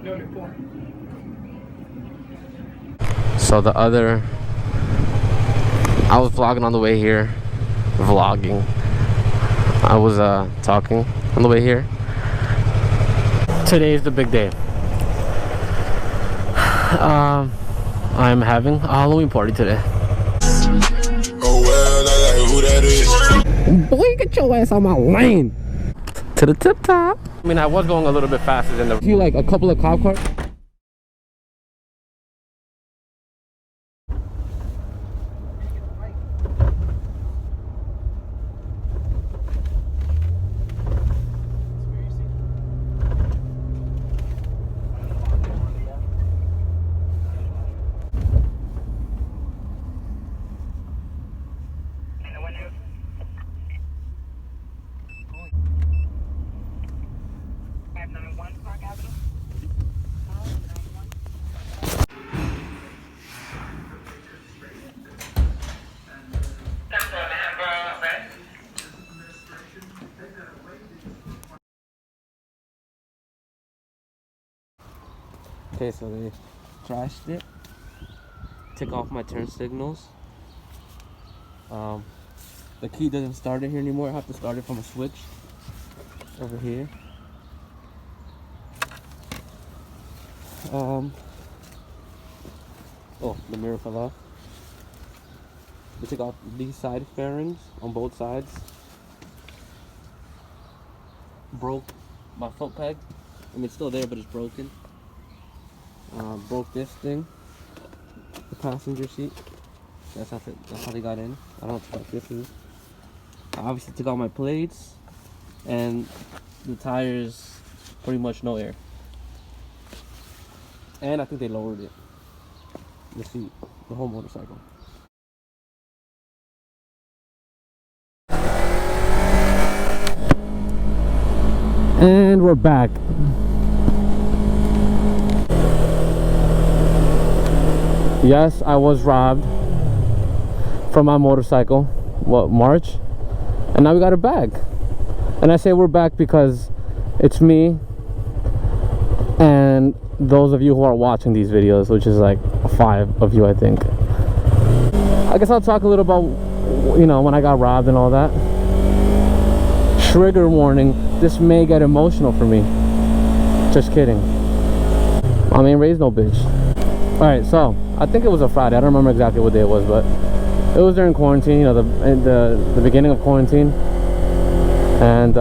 So I was vlogging on the way here. I was talking on the way here. Today is the big day. I'm having a Halloween party today. Oh well, I like who that is. Boy, get your ass on my lane. To the tip top. I mean, I was going a little bit faster than the few, like a couple of cop cars. Okay, so they trashed it. Took off my turn signals. The key doesn't start it here anymore. I have to start it from a switch over here. Oh, the mirror fell off. They took off these side fairings on both sides. Broke my foot peg. I mean, it's still there, but it's broken. Broke this thing, the passenger seat. That's how they got in. I don't know what this is. I obviously took out my plates, and the tires, pretty much no air. And I think they lowered it, the seat, the whole motorcycle. And we're back. Yes, I was robbed from my motorcycle, what, March? And now we got it back. And I say we're back because it's me and those of you who are watching these videos, which is like 5 of you, I think. I guess I'll talk a little about, you know, when I got robbed and all that. Trigger warning, this may get emotional for me. Just kidding. I mean, raise no bitch. Alright, so I think it was a Friday. I don't remember exactly what day it was, but it was during quarantine, you know, the beginning of quarantine. And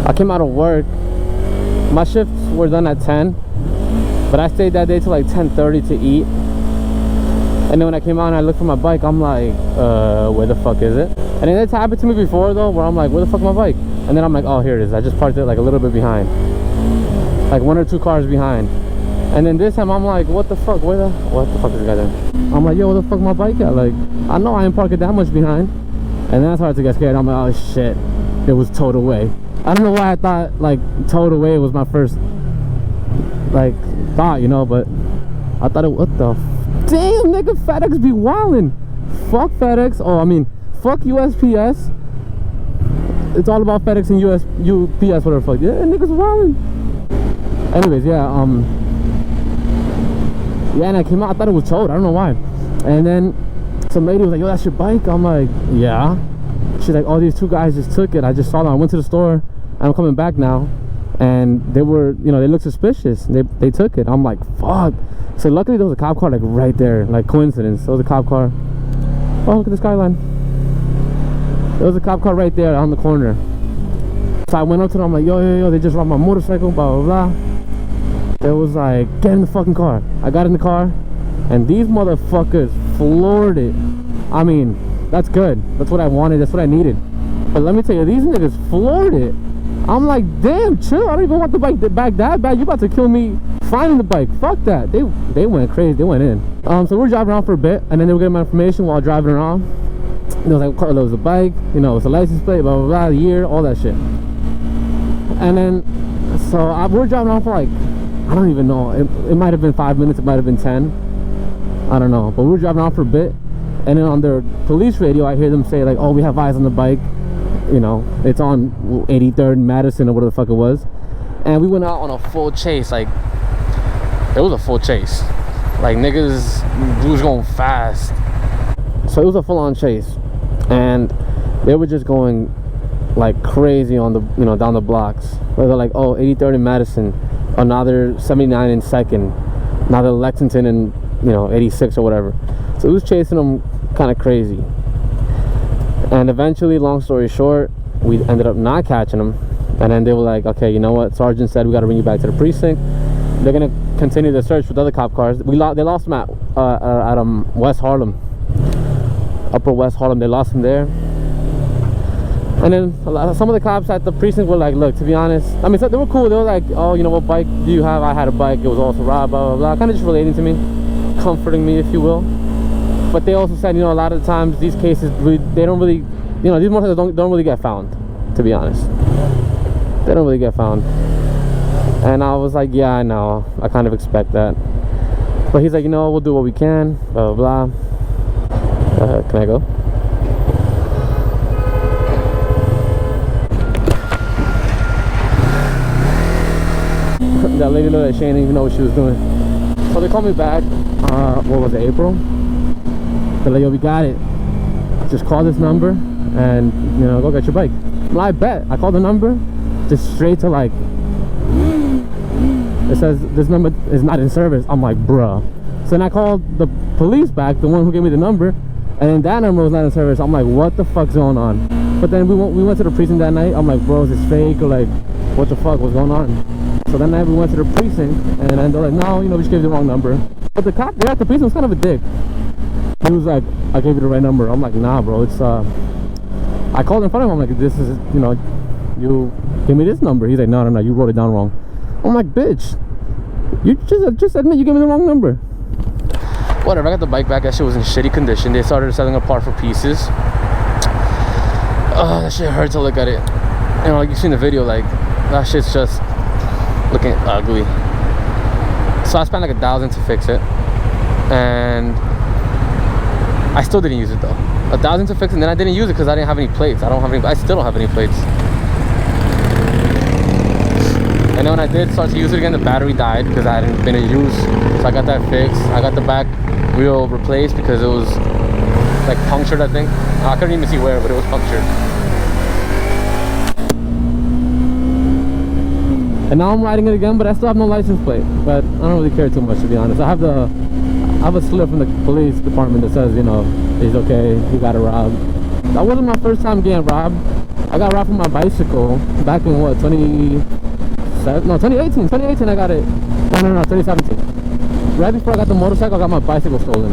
I came out of work. My shifts were done at 10, but I stayed that day till like 10:30 to eat. And then when I came out and I looked for my bike, I'm like, where the fuck is it? And then it's happened to me before though, where I'm like, where the fuck is my bike? And then I'm like, oh, here it is. I just parked it like a little bit behind, like 1 or 2 cars behind. And then this time I'm like, what the fuck? What the fuck is this guy doing? I'm like, yo, where the fuck my bike at? Like, I know I ain't parked it that much behind. And then I started to get scared. I'm like, oh shit, it was towed away. I don't know why I thought like towed away was my first like thought, you know, but I thought it, what the damn, nigga, FedEx be wildin'. Fuck FedEx. Oh, I mean, fuck USPS. It's all about FedEx and UPS, whatever the fuck. Yeah, niggas wildin'. Anyways, yeah, and I came out, I thought it was towed, I don't know why. And then some lady was like, yo, that's your bike? I'm like, yeah. She's like, oh, these 2 guys just took it. I just saw them. I went to the store and I'm coming back now. And they were, you know, they looked suspicious. They took it. I'm like, fuck. So luckily there was a cop car like right there, like coincidence. There was a cop car. Oh, look at the skyline. There was a cop car right there on the corner. So I went up to them, I'm like, yo, they just robbed my motorcycle, blah, blah, blah. It was like, get in the fucking car. I got in the car, and these motherfuckers floored it. I mean, that's good. That's what I wanted. That's what I needed. But let me tell you, these niggas floored it. I'm like, damn, chill. I don't even want the bike back that bad. You about to kill me finding the bike. Fuck that. They went crazy. They went in. So we're driving around for a bit, and then they were getting my information while driving around. It was like, what color was the bike? You know, it's a license plate, blah, blah, blah, the year, all that shit. And then, so we're driving around for like, I don't even know. It might have been 5 minutes. It might have been 10. I don't know. But we were driving around for a bit. And then on their police radio, I hear them say like, oh, we have eyes on the bike. You know, it's on 83rd Madison or whatever the fuck it was. And we went out on a full chase. Like, it was a full chase. Like, niggas was going fast. So it was a full-on chase. And they were just going like crazy on the, you know, down the blocks. They're like, oh, 83rd in Madison, another 79 in 2nd, another Lexington in, you know, 86 or whatever. So it was chasing them kind of crazy. And eventually, long story short, we ended up not catching them. And then they were like, okay, you know what, Sergeant said we got to bring you back to the precinct. They're gonna continue the search with other cop cars. They lost them at West Harlem, Upper West Harlem. They lost them there. And then some of the cops at the precinct were like, look, to be honest, I mean, so they were cool. They were like, oh, you know, what bike do you have? I had a bike. It was also robbed, blah, blah, blah. Kind of just relating to me, comforting me, if you will. But they also said, you know, a lot of the times these cases, really, they don't really, you know, these motorcycles don't really get found, to be honest. They don't really get found. And I was like, yeah, I know. I kind of expect that. But he's like, you know, we'll do what we can, blah, blah, blah. Can I go? That lady know that she didn't even know what she was doing. So they called me back, what was it, April? They're like, yo, we got it. Just call this number and, you know, go get your bike. Well, I bet. I called the number, just straight to like, it says this number is not in service. I'm like, bruh. So then I called the police back, the one who gave me the number, and then that number was not in service. I'm like, what the fuck's going on? But then we went to the precinct that night. I'm like, bro, is this fake? Or like, what the fuck was going on? So that night we went to the precinct, and then they're like, no, you know, we just gave you the wrong number. But the cop there at the precinct was kind of a dick. He was like, I gave you the right number. I'm like, nah, bro, it's I called in front of him. I'm like, this is, you know, you give me this number. He's like, no, you wrote it down wrong. I'm like, bitch, you just admit you gave me the wrong number. Whatever, I got the bike back. That shit was in shitty condition. They started selling apart for pieces. Oh, that shit hurt to look at it. You know, like you've seen the video, like that shit's just looking ugly. So I spent like $1,000 to fix it, and I still didn't use it though. $1,000 to fix it, and then I didn't use it because I didn't have any plates. I still don't have any plates. And then when I did start to use it again, the battery died because I hadn't been in use. So I got that fixed. I got the back wheel replaced because it was like punctured, I think. I couldn't even see where, but it was punctured. And now I'm riding it again, but I still have no license plate. But I don't really care too much, to be honest. I have a slip from the police department that says, you know, he's okay, he got robbed. That wasn't my first time getting robbed. I got robbed from my bicycle back in what, 2018 I got it. No, 2017. Right before I got the motorcycle, I got my bicycle stolen.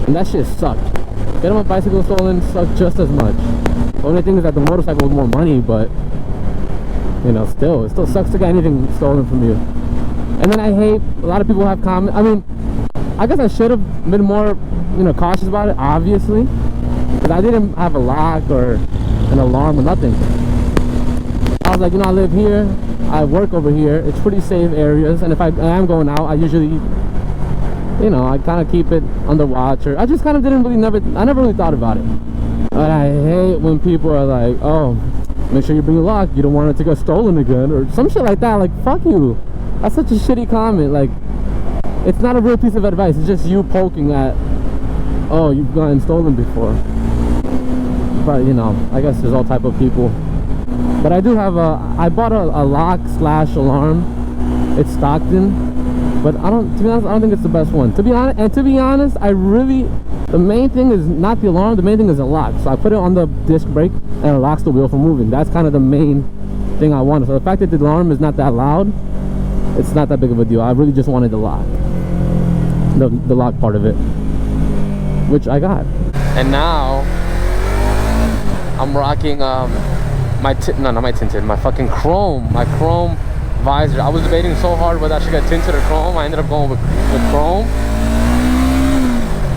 And that shit sucked. Getting my bicycle stolen sucked just as much. The only thing is that the motorcycle was more money, but you know, it still sucks to get anything stolen from you. And then I hate, a lot of people have comments. I mean, I guess I should have been more, you know, cautious about it, obviously. Because I didn't have a lock or an alarm or nothing. I was like, you know, I live here, I work over here, it's pretty safe areas, and if I am going out, I usually, you know, I kind of keep it under watch, or I just kind of I never really thought about it. But I hate when people are like, oh, make sure you bring a lock, you don't want it to get stolen again, or some shit like that. Like, fuck you. That's such a shitty comment. Like, it's not a real piece of advice, it's just you poking at, oh, you've gotten stolen before. But, you know, I guess there's all type of people. But I do have I bought a lock / alarm. It's Stockton, but to be honest, I don't think it's the best one. To be honest, the main thing is not the alarm, the main thing is a lock. So I put it on the disc brake and it locks the wheel from moving. That's kind of the main thing I wanted. So the fact that the alarm is not that loud, it's not that big of a deal. I really just wanted the lock, the lock part of it, which I got. And now I'm rocking my fucking chrome, visor. I was debating so hard whether I should get tinted or chrome. I ended up going with chrome,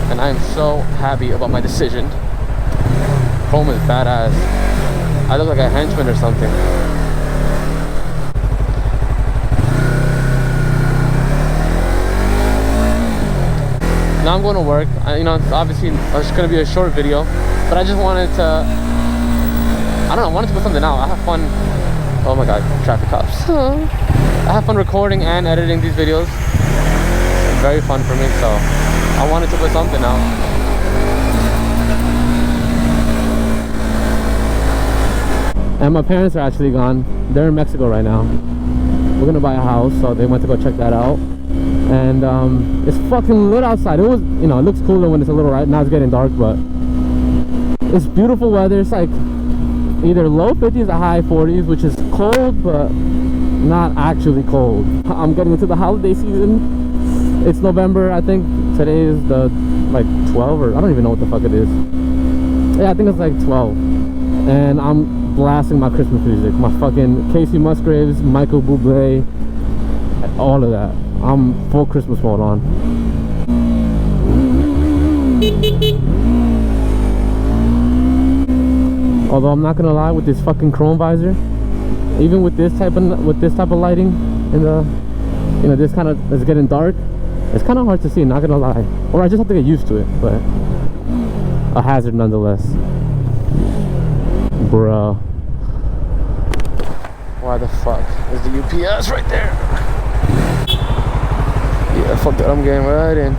and I am so happy about my decision. Chrome is badass. I look like a henchman or something. Now I'm going to work. You know, obviously it's going to be a short video, but I just wanted to, I wanted to put something out. I have fun Oh my god, traffic cops. I have fun recording and editing these videos. It's very fun for me, so I wanted to put something out. And my parents are actually gone. They're in Mexico right now. We're gonna buy a house, so they went to go check that out. And it's fucking lit outside. It was, you know, it looks cooler when it's a little, right now it's getting dark, but it's beautiful weather. It's like either low 50s or high 40s, which is cold, but not actually cold. I'm getting into the holiday season. It's November, I think today is the like 12, or I don't even know what the fuck it is. Yeah, I think it's like 12. And I'm blasting my Christmas music, my fucking Casey Musgraves, Michael Bublé, all of that. I'm full Christmas mode on. Although I'm not gonna lie, with this fucking chrome visor, even with this type of lighting, in the, you know, this kind of, it's getting dark, it's kind of hard to see, not gonna lie. Or I just have to get used to it, but a hazard nonetheless. Bruh. Why the fuck is the UPS right there? Yeah, fuck that, I'm getting right in.